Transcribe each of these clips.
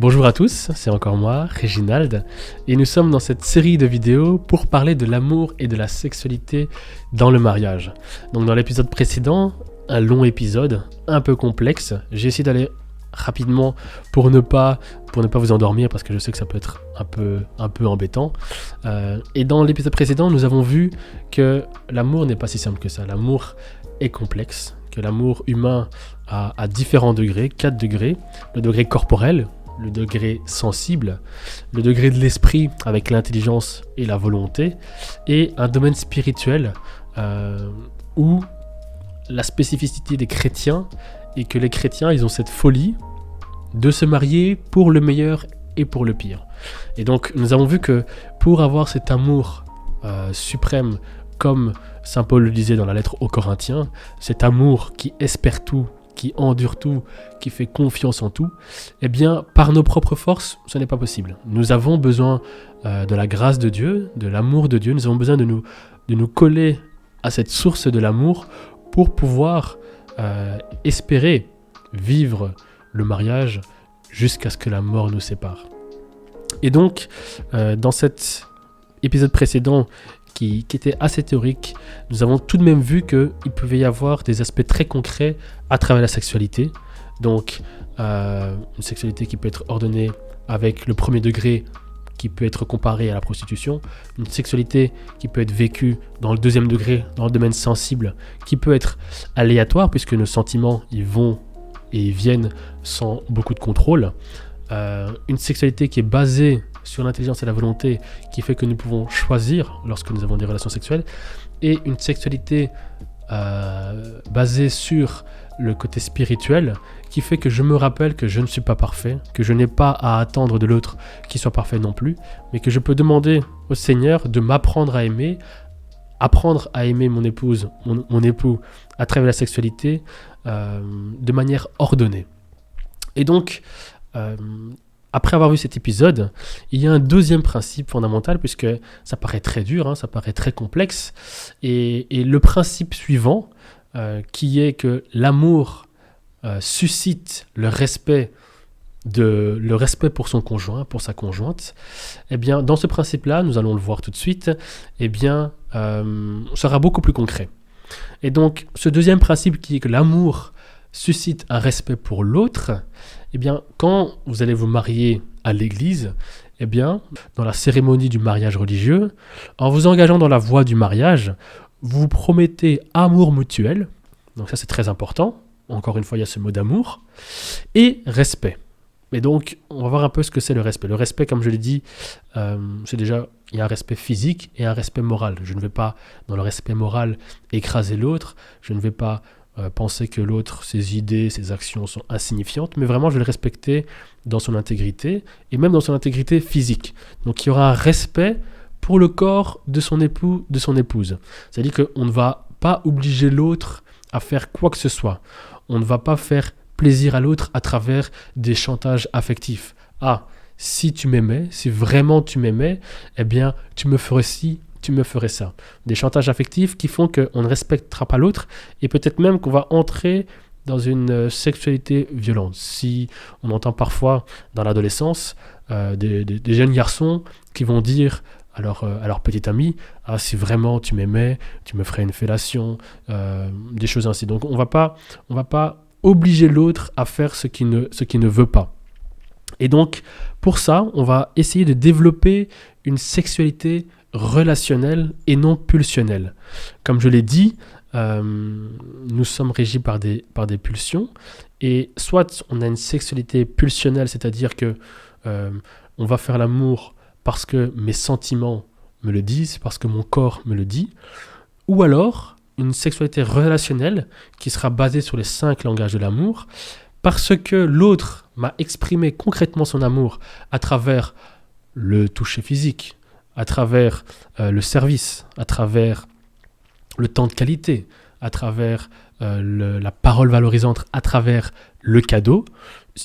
Bonjour à tous, c'est encore moi, Réginald, et nous sommes dans cette série de vidéos pour parler de l'amour et de la sexualité dans le mariage. Donc dans l'épisode précédent, un long épisode, un peu complexe, j'ai essayé d'aller rapidement pour ne pas vous endormir parce que je sais que ça peut être un peu embêtant. Et dans l'épisode précédent, nous avons vu que l'amour n'est pas si simple que ça. L'amour est complexe, que l'amour humain a différents degrés, 4 degrés, le degré corporel, le degré sensible, le degré de l'esprit avec l'intelligence et la volonté, et un domaine spirituel où la spécificité des chrétiens est que les chrétiens, ils ont cette folie de se marier pour le meilleur et pour le pire. Et donc, nous avons vu que pour avoir cet amour suprême, comme Saint Paul le disait dans la lettre aux Corinthiens, cet amour qui espère tout, qui endure tout, qui fait confiance en tout, eh bien, par nos propres forces, ce n'est pas possible. Nous avons besoin de la grâce de Dieu, de l'amour de Dieu. Nous avons besoin de nous coller à cette source de l'amour pour pouvoir espérer vivre le mariage jusqu'à ce que la mort nous sépare. Et donc, dans cet épisode précédent, qui était assez théorique, nous avons tout de même vu qu'il pouvait y avoir des aspects très concrets à travers la sexualité. Donc, une sexualité qui peut être ordonnée avec le premier degré, qui peut être comparée à la prostitution. Une sexualité qui peut être vécue dans le deuxième degré, dans le domaine sensible, qui peut être aléatoire, puisque nos sentiments, ils vont et ils viennent sans beaucoup de contrôle. Une sexualité qui est basée sur l'intelligence et la volonté, qui fait que nous pouvons choisir lorsque nous avons des relations sexuelles, et une sexualité basée sur le côté spirituel, qui fait que je me rappelle que je ne suis pas parfait, que je n'ai pas à attendre de l'autre qu'il soit parfait non plus, mais que je peux demander au Seigneur de m'apprendre à aimer, apprendre à aimer mon épouse, mon époux, à travers la sexualité, de manière ordonnée. Et donc, après avoir vu cet épisode, il y a un deuxième principe fondamental, puisque ça paraît très dur, ça paraît très complexe, et le principe suivant, qui est que l'amour suscite le respect pour son conjoint, pour sa conjointe, eh bien, dans ce principe-là, nous allons le voir tout de suite, eh bien, sera beaucoup plus concret. Et donc, ce deuxième principe qui est que l'amour suscite un respect pour l'autre, eh bien, quand vous allez vous marier à l'église, eh bien, dans la cérémonie du mariage religieux, en vous engageant dans la voie du mariage, vous promettez amour mutuel, donc ça c'est très important, encore une fois il y a ce mot d'amour, et respect. Et donc, on va voir un peu ce que c'est le respect. Le respect, comme je l'ai dit, c'est déjà, il y a un respect physique et un respect moral. Je ne vais pas, dans le respect moral, écraser l'autre, je ne vais pas penser que l'autre, ses idées, ses actions sont insignifiantes, mais vraiment je vais le respecter dans son intégrité, et même dans son intégrité physique. Donc il y aura un respect pour le corps de son époux, de son épouse. C'est-à-dire qu'on ne va pas obliger l'autre à faire quoi que ce soit. On ne va pas faire plaisir à l'autre à travers des chantages affectifs. Ah, si tu m'aimais, si vraiment tu m'aimais, eh bien tu me ferais ci, tu me ferais ça. Des chantages affectifs qui font qu'on ne respectera pas l'autre, et peut-être même qu'on va entrer dans une sexualité violente. Si on entend parfois dans l'adolescence des jeunes garçons qui vont dire à leur petite amie, ah, si vraiment tu m'aimais, tu me ferais une fellation, des choses ainsi. Donc on va pas obliger l'autre à faire ce qu'il ne veut pas. Et donc pour ça, on va essayer de développer une sexualité relationnelle et non pulsionnelle. Comme je l'ai dit, nous sommes régis par des pulsions, et soit on a une sexualité pulsionnelle, c'est-à-dire que on va faire l'amour parce que mes sentiments me le disent, parce que mon corps me le dit, ou alors une sexualité relationnelle qui sera basée sur les 5 langages de l'amour, parce que l'autre m'a exprimé concrètement son amour à travers le toucher physique, à travers le service, à travers le temps de qualité, à travers la parole valorisante, à travers le cadeau.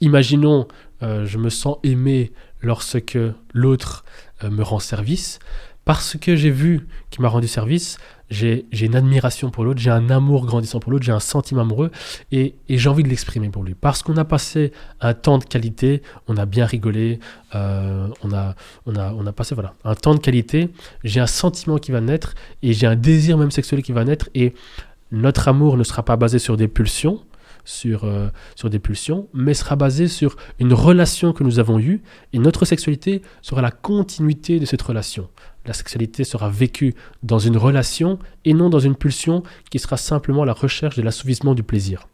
Imaginons, je me sens aimé lorsque l'autre me rend service. Parce que j'ai vu qu'il m'a rendu service, j'ai une admiration pour l'autre, j'ai un amour grandissant pour l'autre, j'ai un sentiment amoureux et j'ai envie de l'exprimer pour lui. Parce qu'on a passé un temps de qualité, on a bien rigolé, on a passé un temps de qualité, j'ai un sentiment qui va naître et j'ai un désir même sexuel qui va naître et notre amour ne sera pas basé sur des pulsions, sur des pulsions, mais sera basé sur une relation que nous avons eue et notre sexualité sera la continuité de cette relation. La sexualité sera vécue dans une relation et non dans une pulsion qui sera simplement la recherche de l'assouvissement du plaisir.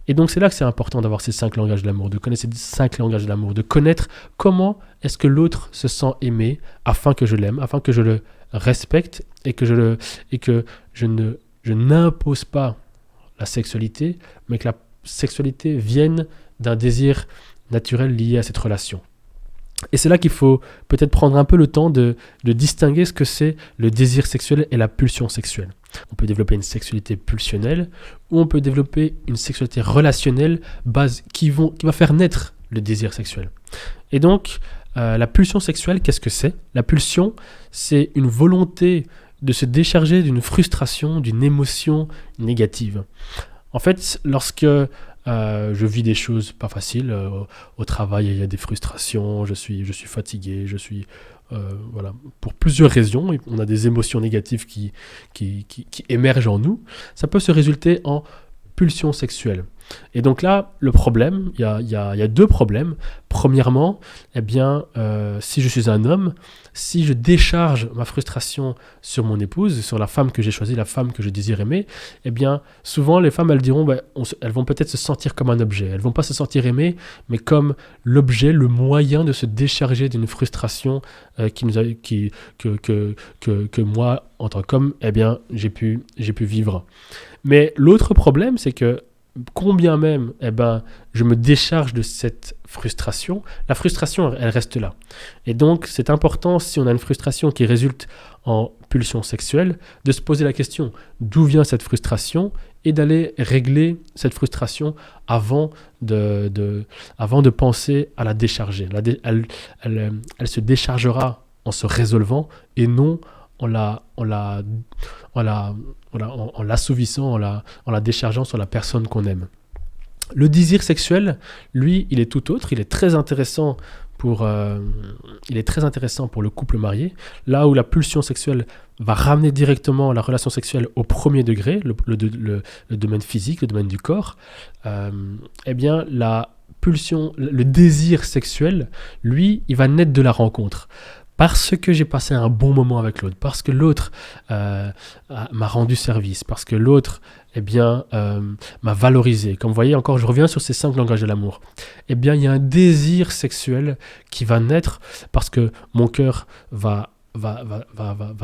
Et donc c'est là que c'est important d'avoir ces 5 langages de l'amour, de connaître ces 5 langages de l'amour, de connaître comment est-ce que l'autre se sent aimé afin que je l'aime, afin que je le respecte et que je n'impose pas la sexualité, mais que la sexualité vienne d'un désir naturel lié à cette relation. Et c'est là qu'il faut peut-être prendre un peu le temps de distinguer ce que c'est le désir sexuel et la pulsion sexuelle. On peut développer une sexualité pulsionnelle ou on peut développer une sexualité relationnelle qui va faire naître le désir sexuel. Et donc, la pulsion sexuelle, qu'est-ce que c'est ? La pulsion, c'est une volonté de se décharger d'une frustration, d'une émotion négative. En fait, lorsque je vis des choses pas faciles, au travail il y a des frustrations, je suis fatigué, pour plusieurs raisons, on a des émotions négatives qui émergent en nous, ça peut se résulter en pulsion sexuelle. Et donc là, le problème, il y a 2 problèmes. Premièrement, si je suis un homme, si je décharge ma frustration sur mon épouse, sur la femme que j'ai choisie, la femme que je désire aimer, souvent les femmes, elles diront, elles vont peut-être se sentir comme un objet. Elles vont pas se sentir aimées, mais comme l'objet, le moyen de se décharger d'une frustration que moi, en tant qu'homme, j'ai pu vivre. Mais l'autre problème, c'est que combien même je me décharge de cette frustration, la frustration, elle reste là. Et donc, c'est important, si on a une frustration qui résulte en pulsion sexuelle, de se poser la question d'où vient cette frustration et d'aller régler cette frustration avant de penser à la décharger. Elle se déchargera en se résolvant et non en l'assouvissant, en la déchargeant sur la personne qu'on aime. Le désir sexuel, lui, il est tout autre, il est très intéressant pour le couple marié, là où la pulsion sexuelle va ramener directement la relation sexuelle au premier degré, le domaine physique, le domaine du corps, la pulsion, le désir sexuel, lui, il va naître de la rencontre. Parce que j'ai passé un bon moment avec l'autre, parce que l'autre m'a rendu service, parce que l'autre m'a valorisé. Comme vous voyez, encore, je reviens sur ces 5 langages de l'amour. Il y a un désir sexuel qui va naître parce que mon cœur va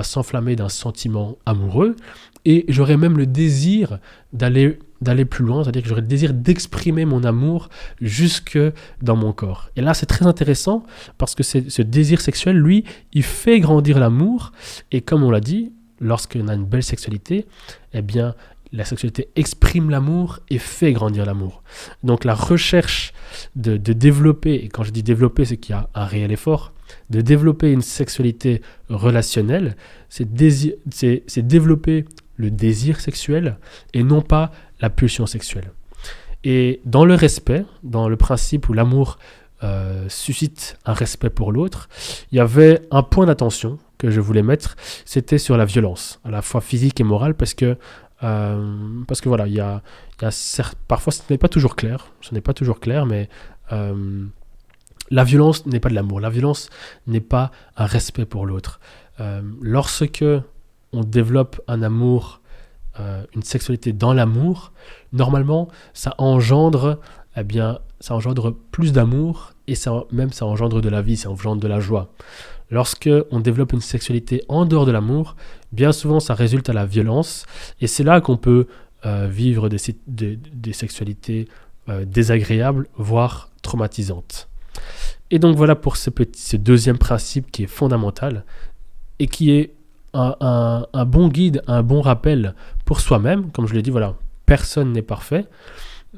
s'enflammer d'un sentiment amoureux et j'aurai même le désir d'aller plus loin, c'est-à-dire que j'aurai le désir d'exprimer mon amour jusque dans mon corps. Et là, c'est très intéressant parce que ce désir sexuel, lui, il fait grandir l'amour. Et comme on l'a dit, lorsqu'on a une belle sexualité, la sexualité exprime l'amour et fait grandir l'amour. Donc la recherche de développer, et quand je dis développer, c'est qu'il y a un réel effort, de développer une sexualité relationnelle, c'est développer le désir sexuel et non pas la pulsion sexuelle. Et dans le respect, dans le principe où l'amour suscite un respect pour l'autre, il y avait un point d'attention que je voulais mettre, c'était sur la violence, à la fois physique et morale, parce que voilà, parfois ce n'est pas toujours clair, mais la violence n'est pas de l'amour, la violence n'est pas un respect pour l'autre. Lorsque on développe un amour, une sexualité dans l'amour, normalement ça engendre plus d'amour et ça engendre de la vie, ça engendre de la joie. Lorsque on développe une sexualité en dehors de l'amour, bien souvent ça résulte à la violence et c'est là qu'on peut vivre des sexualités désagréables, voire traumatisantes. Et donc voilà pour ce deuxième principe qui est fondamental et qui est un bon guide, un bon rappel pour soi-même. Comme je l'ai dit, voilà, personne n'est parfait.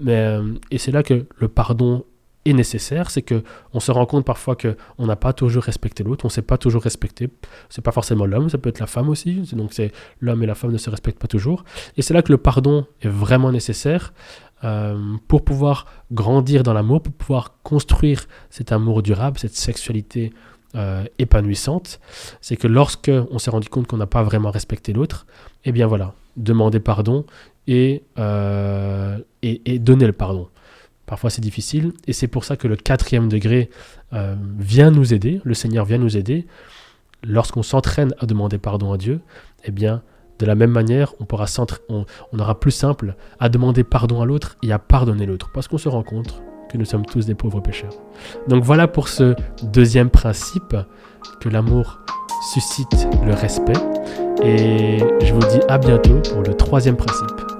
Et c'est là que le pardon est nécessaire, c'est que on se rend compte parfois qu'on n'a pas toujours respecté l'autre, on ne s'est pas toujours respecté. C'est pas forcément l'homme, ça peut être la femme aussi. Donc c'est l'homme et la femme ne se respectent pas toujours. Et c'est là que le pardon est vraiment nécessaire pour pouvoir grandir dans l'amour, pour pouvoir construire cet amour durable, cette sexualité épanouissante. C'est que lorsque on s'est rendu compte qu'on n'a pas vraiment respecté l'autre, eh bien voilà, demander pardon et donner le pardon. Parfois c'est difficile et c'est pour ça que le 4e degré vient nous aider, le Seigneur vient nous aider. Lorsqu'on s'entraîne à demander pardon à Dieu, eh bien de la même manière, on aura plus simple à demander pardon à l'autre et à pardonner l'autre parce qu'on se rend compte que nous sommes tous des pauvres pécheurs. Donc voilà pour ce 2e principe, que l'amour suscite le respect. Et je vous dis à bientôt pour le 3e principe.